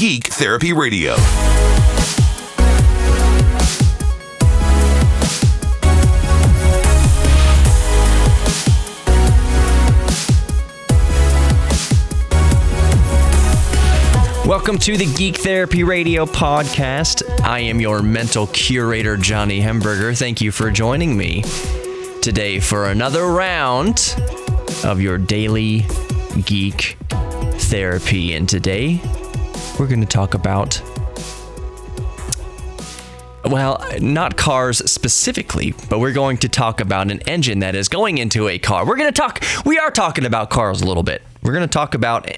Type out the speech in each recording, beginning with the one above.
Geek Therapy Radio. Welcome to the Geek Therapy Radio podcast. I am your mental curator, Johnny Hemberger. Thank you for joining me today for another round of your daily geek therapy. And today, we're going to talk about, well, not cars specifically, but we're going to talk about an engine that is going into a car. We are talking about cars a little bit. We're going to talk about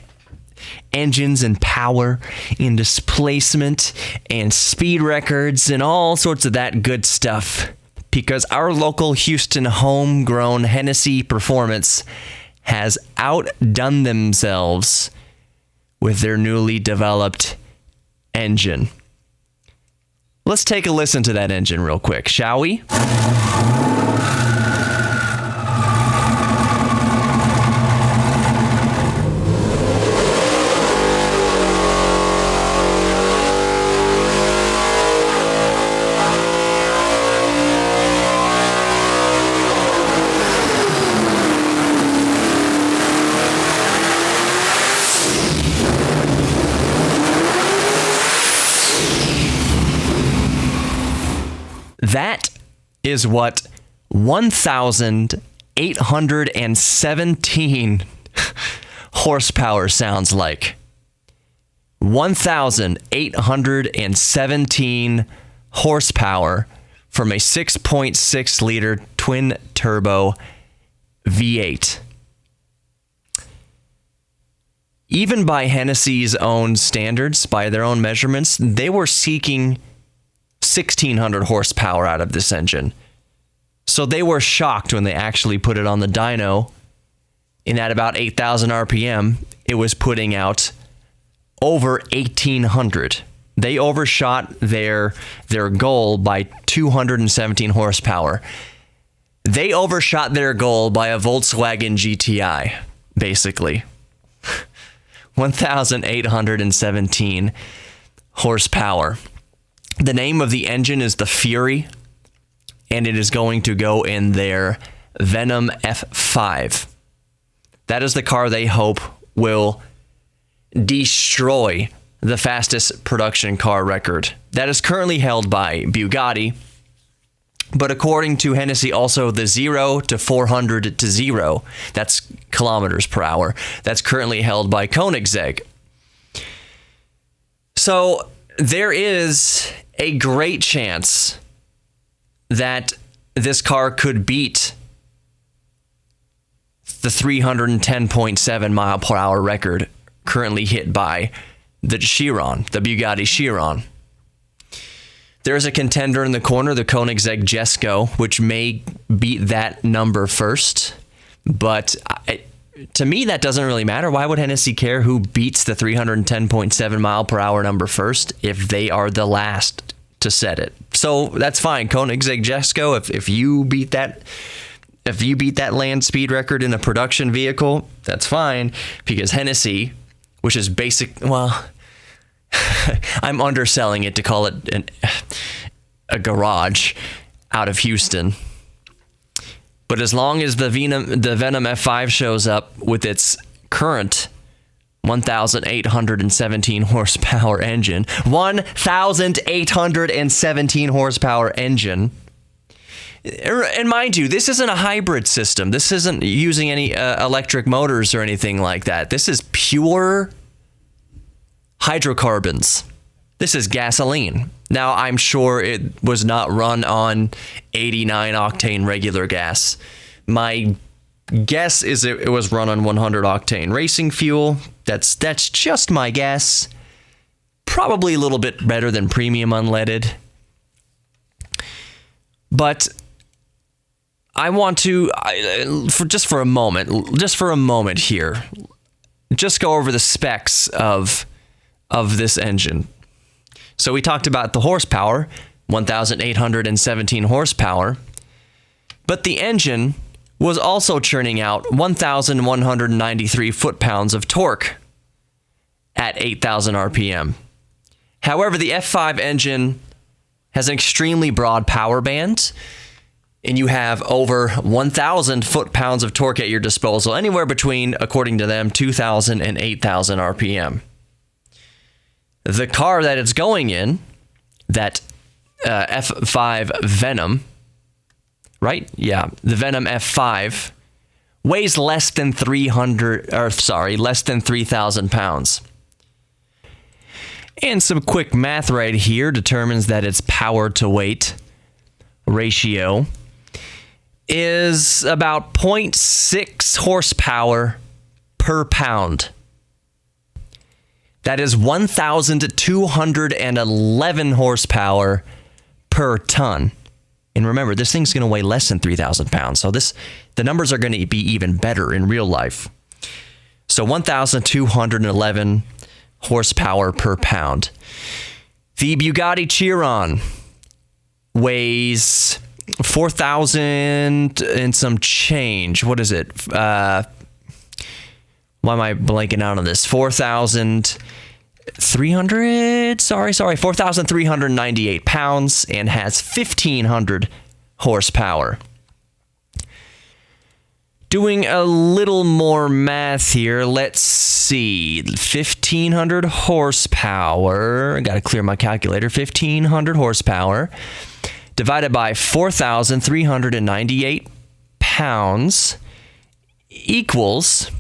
engines and power and displacement and speed records and all sorts of that good stuff, because our local Houston homegrown Hennessey Performance has outdone themselves with their newly developed engine. Let's take a listen to that engine real quick, shall we? That is what 1,817 horsepower sounds like. 1,817 horsepower from a 6.6 liter twin turbo V8. Even by Hennessey's own standards, by their own measurements, they were seeking 1,600 horsepower out of this engine. So they were shocked when they actually put it on the dyno, and at about 8,000 RPM, it was putting out over 1,800. They overshot their goal by 217 horsepower. They overshot their goal by a Volkswagen GTI, basically. 1,817 horsepower. The name of the engine is the Fury, and it is going to go in their Venom F5. That is the car they hope will destroy the fastest production car record that is currently held by Bugatti, but according to Hennessey, also the 0 to 400 to 0, that's kilometers per hour, that's currently held by Koenigsegg. So there is a great chance that this car could beat the 310.7 mile per hour record currently hit by the Chiron, the Bugatti Chiron. There's a contender in the corner, the Koenigsegg Jesko, which may beat that number first, but to me, that doesn't really matter. Why would Hennessey care who beats the 310.7 mile per hour number first if they are the last to set it? So that's fine. Koenigsegg Jesko, if you beat that land speed record in a production vehicle, that's fine, because Hennessey, which is I'm underselling it to call it a garage out of Houston. But as long as the Venom F5 shows up with its current 1,817 horsepower engine, 1,817 horsepower engine, and mind you, this isn't a hybrid system. This isn't using any electric motors or anything like that. This is pure hydrocarbons. This is gasoline. Now, I'm sure it was not run on 89 octane regular gas. My guess is it was run on 100 octane racing fuel. That's just my guess. Probably a little bit better than premium unleaded. But I want to, for a moment here, just go over the specs of this engine. So we talked about the horsepower, 1,817 horsepower, but the engine was also churning out 1,193 foot-pounds of torque at 8,000 RPM. However, the F5 engine has an extremely broad power band, and you have over 1,000 foot-pounds of torque at your disposal, anywhere between, according to them, 2,000 and 8,000 RPM. The car that it's going in, that F5 Venom, right? Yeah, the Venom F5 weighs less than 3,000 pounds. And some quick math right here determines that its power to weight ratio is about 0.6 horsepower per pound. That is 1,211 horsepower per ton. And remember, this thing's going to weigh less than 3,000 pounds. So the numbers are going to be even better in real life. So 1,211 horsepower per pound. The Bugatti Chiron weighs 4,000 and some change. What is it? Why am I blanking out on this? 4,398 pounds and has 1,500 horsepower. Doing a little more math here, let's see. 1,500 horsepower. I got to clear my calculator. 1,500 horsepower divided by 4,398 pounds equals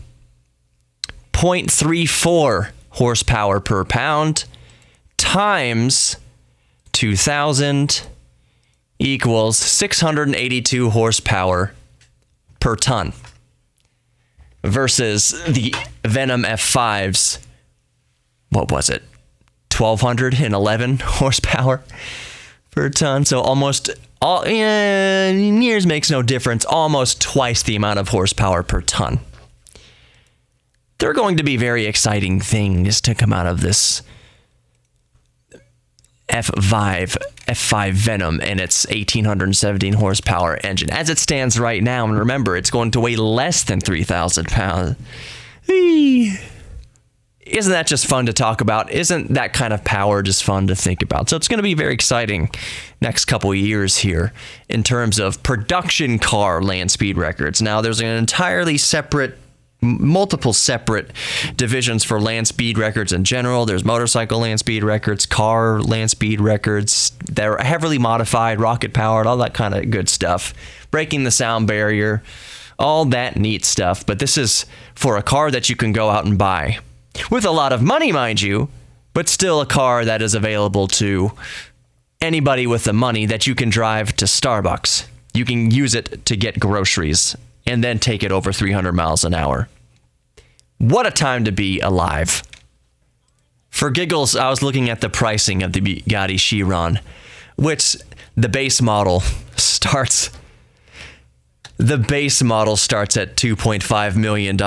0.34 horsepower per pound times 2,000 equals 682 horsepower per ton, versus the Venom F5's, what was it, 1,211 horsepower per ton. So almost years makes no difference, almost twice the amount of horsepower per ton. There are going to be very exciting things to come out of this F5 Venom and its 1,817 horsepower engine. As it stands right now, and remember, it's going to weigh less than 3,000 pounds. Isn't that just fun to talk about? Isn't that kind of power just fun to think about? So it's going to be very exciting next couple of years here in terms of production car land speed records. Now, there's an entirely separate, multiple separate divisions for land speed records in general. There's motorcycle land speed records, car land speed records. They're heavily modified, rocket powered, all that kind of good stuff. Breaking the sound barrier, all that neat stuff. But this is for a car that you can go out and buy with a lot of money, mind you, but still a car that is available to anybody with the money, that you can drive to Starbucks. You can use it to get groceries and then take it over 300 miles an hour. What a time to be alive. For giggles, I was looking at the pricing of the Bugatti Chiron, which the base model starts at $2.5 million,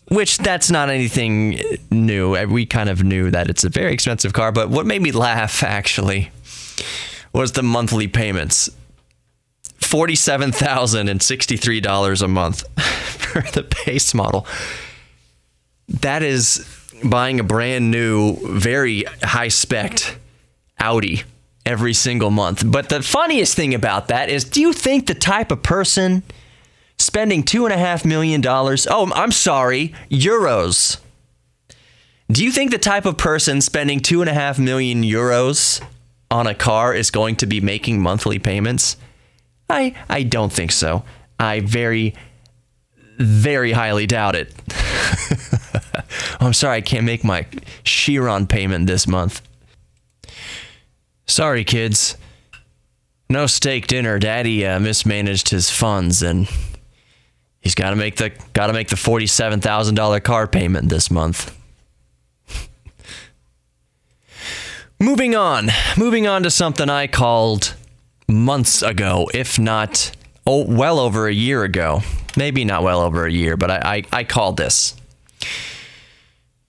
which that's not anything new. We kind of knew that it's a very expensive car, but what made me laugh, actually, was the monthly payments. $47,063 a month for the base model. That is buying a brand new, very high-spec Audi every single month. But the funniest thing about that is, do you think the type of person spending $2.5 million, euros. Do you think the type of person spending 2.5 million euros on a car is going to be making monthly payments? I don't think so. I very, very highly doubt it. I'm sorry, I can't make my Chiron payment this month. Sorry, kids. No steak dinner. Daddy mismanaged his funds, and he's got to make the $47,000 car payment this month. Moving on to something I called months ago, if not well over a year ago. Maybe not well over a year, but I called this.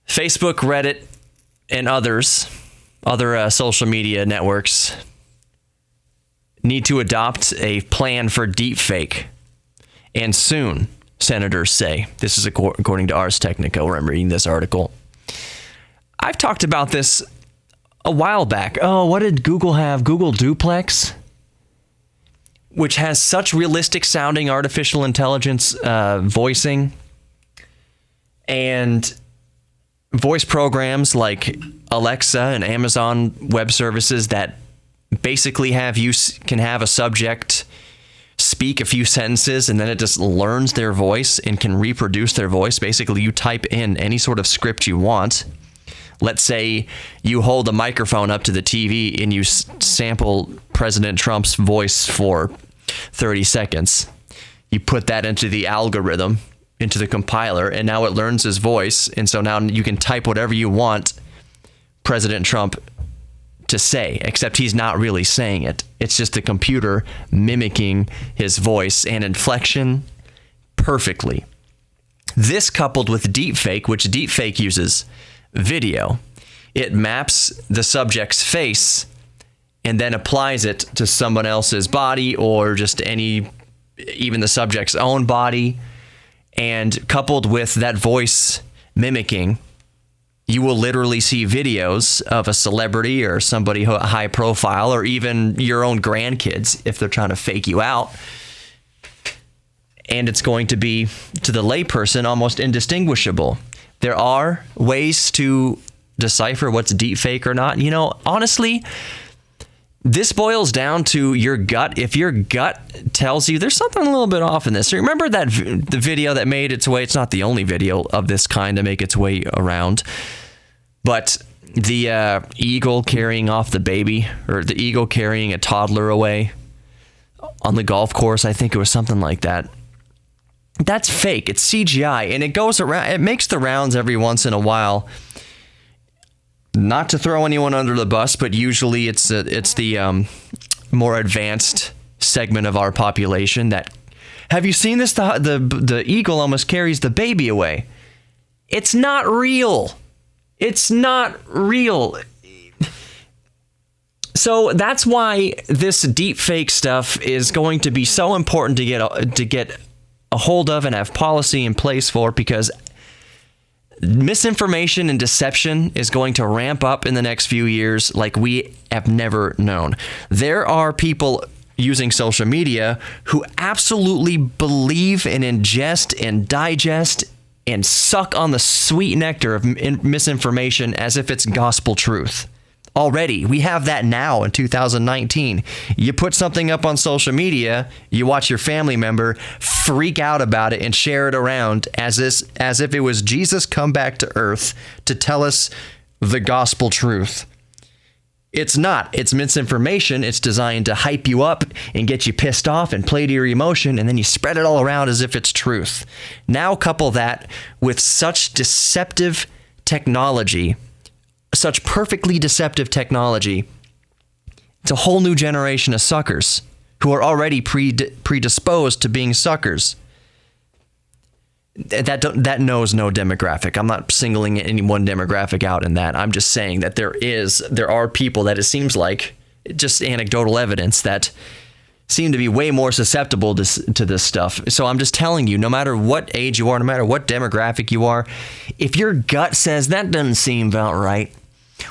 Facebook, Reddit, and other social media networks need to adopt a plan for deepfake. And soon, senators say. This is according to Ars Technica, where I'm reading this article. I've talked about this a while back. Oh, what did Google have? Google Duplex, which has such realistic sounding artificial intelligence voicing and voice programs like Alexa and Amazon Web Services that basically can have a subject speak a few sentences and then it just learns their voice and can reproduce their voice. Basically, you type in any sort of script you want. Let's say you hold the microphone up to the TV and you sample President Trump's voice for 30 seconds. You put that into the algorithm, into the compiler, and now it learns his voice. And so now you can type whatever you want President Trump to say, except he's not really saying it. It's just the computer mimicking his voice and inflection perfectly. This coupled with deepfake, which deepfake uses video, it maps the subject's face and then applies it to someone else's body or just even the subject's own body. And coupled with that voice mimicking, you will literally see videos of a celebrity or somebody high profile or even your own grandkids if they're trying to fake you out. And it's going to be, to the layperson, almost indistinguishable. There are ways to decipher what's deepfake or not. Honestly, this boils down to your gut. If your gut tells you there's something a little bit off in this. Remember the video that made its way, it's not the only video of this kind to make its way around, but the eagle carrying off the baby, or the eagle carrying a toddler away on the golf course. I think it was something like that. That's fake. It's CGI, and it goes around. It makes the rounds every once in a while. Not to throw anyone under the bus, but usually it's the more advanced segment of our population that, have you seen this? The eagle almost carries the baby away. It's not real. It's not real. So that's why this deep fake stuff is going to be so important to get a hold of and have policy in place for, because misinformation and deception is going to ramp up in the next few years like we have never known. There are people using social media who absolutely believe and ingest and digest and suck on the sweet nectar of misinformation as if it's gospel truth. Already, we have that now in 2019. You put something up on social media, you watch your family member freak out about it and share it around as if it was Jesus come back to earth to tell us the gospel truth. It's not. It's misinformation. It's designed to hype you up and get you pissed off and play to your emotion, and then you spread it all around as if it's truth. Now couple that with such deceptive technology, such perfectly deceptive technology, it's a whole new generation of suckers who are already predisposed to being suckers. That knows no demographic. I'm not singling any one demographic out in that. I'm just saying that there are people that it seems like, just anecdotal evidence, that seem to be way more susceptible to this stuff. So I'm just telling you, no matter what age you are, no matter what demographic you are, if your gut says that doesn't seem about right,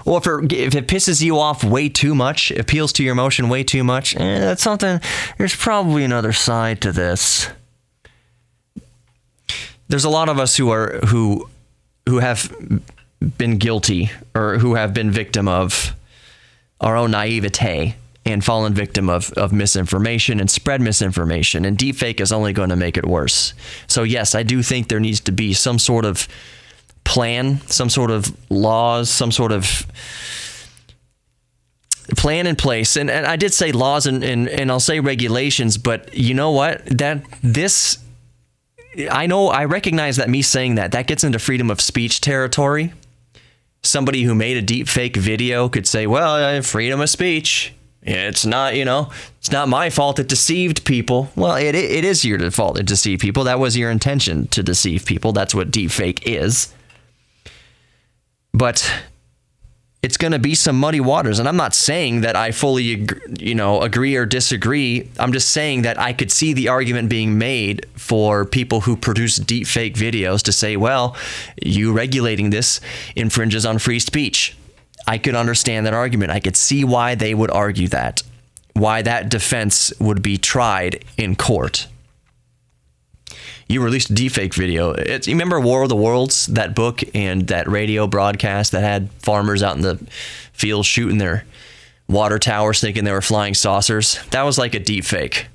or if it pisses you off way too much, appeals to your emotion way too much, that's something, there's probably another side to this. There's a lot of us who have been guilty or who have been victim of our own naivete and fallen victim of misinformation and spread misinformation, and deepfake is only going to make it worse. So yes, I do think there needs to be some sort of plan, some sort of laws, some sort of plan in place. And I did say laws and I'll say regulations, but you know what? I recognize that me saying that gets into freedom of speech territory. Somebody who made a deep fake video could say, well, freedom of speech. It's not, it's not my fault it deceived people. Well, it is your fault it deceived people. That was your intention, to deceive people. That's what deep fake is. But it's going to be some muddy waters. And I'm not saying that I fully, agree or disagree. I'm just saying that I could see the argument being made for people who produce deep fake videos to say, well, you regulating this infringes on free speech. I could understand that argument. I could see why they would argue that, why that defense would be tried in court. You released a deepfake video. You remember War of the Worlds, that book and that radio broadcast that had farmers out in the field shooting their water towers thinking they were flying saucers? That was like a deepfake.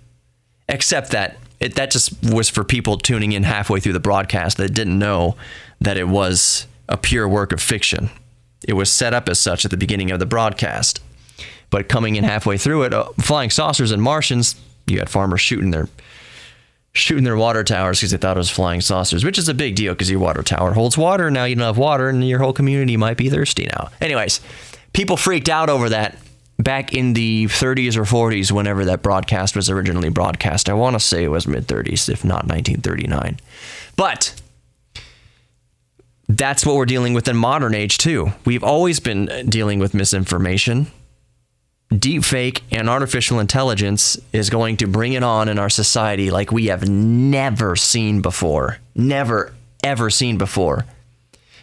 Except that that just was for people tuning in halfway through the broadcast that didn't know that it was a pure work of fiction. It was set up as such at the beginning of the broadcast. But coming in halfway through it, flying saucers and Martians, you had farmers shooting their water towers because they thought it was flying saucers, which is a big deal because your water tower holds water. Now you don't have water and your whole community might be thirsty now. Anyways, people freaked out over that back in the 30s or 40s whenever that broadcast was originally broadcast. I want to say it was mid-30s, if not 1939. But that's what we're dealing with in modern age, too. We've always been dealing with misinformation. Deepfake and artificial intelligence is going to bring it on in our society like we have never seen before. Never, ever seen before.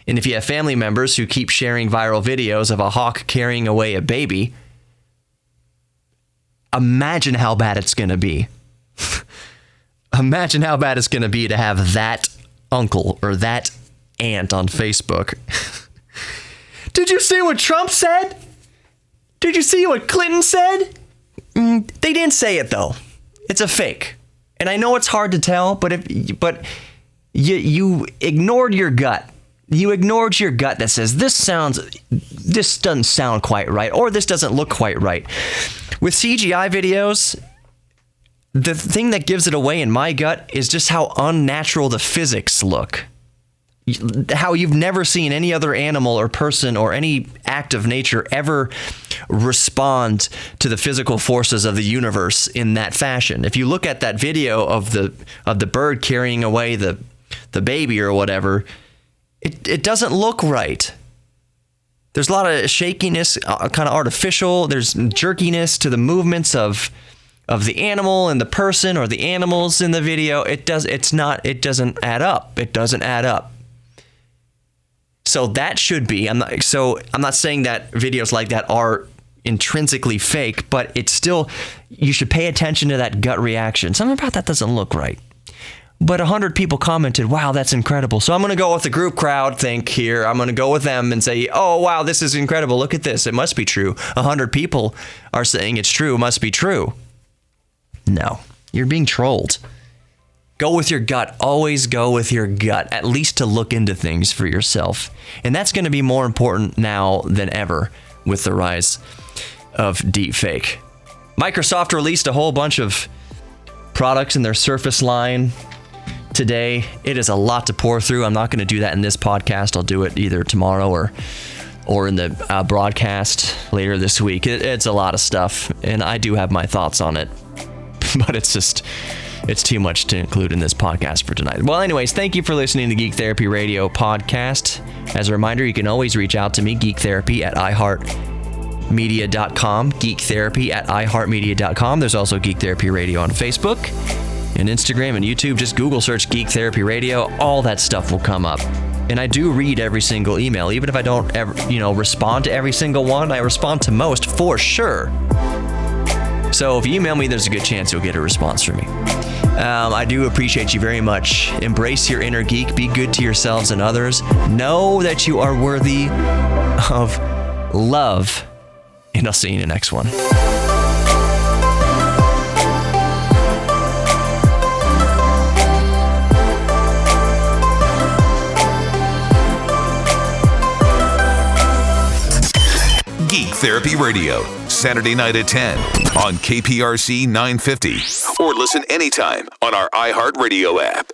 And if you have family members who keep sharing viral videos of a hawk carrying away a baby, imagine how bad it's going to be. Imagine how bad it's going to be to have that uncle or that aunt on Facebook. Did you see what Trump said? Did you see what Clinton said? They didn't say it, though. It's a fake. And I know it's hard to tell, but you ignored your gut. You ignored your gut that says this doesn't sound quite right, or this doesn't look quite right. With CGI videos, the thing that gives it away in my gut is just how unnatural the physics look. How you've never seen any other animal or person or any act of nature ever respond to the physical forces of the universe in that fashion. If you look at that video of the bird carrying away the baby or whatever, it doesn't look right. There's a lot of shakiness, kind of artificial. There's jerkiness to the movements of the animal and the person or the animals in the video. It doesn't add up. It doesn't add up. So that should be, I'm not saying that videos like that are intrinsically fake, but it's still, you should pay attention to that gut reaction. Something about that doesn't look right. But 100 people commented, wow, that's incredible. So I'm going to go with the group crowd think here. I'm going to go with them and say, oh, wow, this is incredible. Look at this. It must be true. 100 people are saying it's true. It must be true. No, you're being trolled. Go with your gut. Always go with your gut, at least to look into things for yourself. And that's going to be more important now than ever with the rise of deepfake. Microsoft released a whole bunch of products in their Surface line today. It is a lot to pour through. I'm not going to do that in this podcast. I'll do it either tomorrow or in the broadcast later this week. It's a lot of stuff, and I do have my thoughts on it. But it's too much to include in this podcast for tonight. Well, anyways, thank you for listening to Geek Therapy Radio podcast. As a reminder, you can always reach out to me, GeekTherapy at iHeartMedia.com, GeekTherapy at iHeartMedia.com. There's also Geek Therapy Radio on Facebook and Instagram and YouTube. Just Google search Geek Therapy Radio. All that stuff will come up. And I do read every single email. Even if I don't ever, respond to every single one, I respond to most for sure. So if you email me, there's a good chance you'll get a response from me. I do appreciate you very much. Embrace your inner geek. Be good to yourselves and others. Know that you are worthy of love. And I'll see you in the next one. Geek Therapy Radio, Saturday night at 10 on KPRC 950. Or listen anytime on our iHeartRadio app.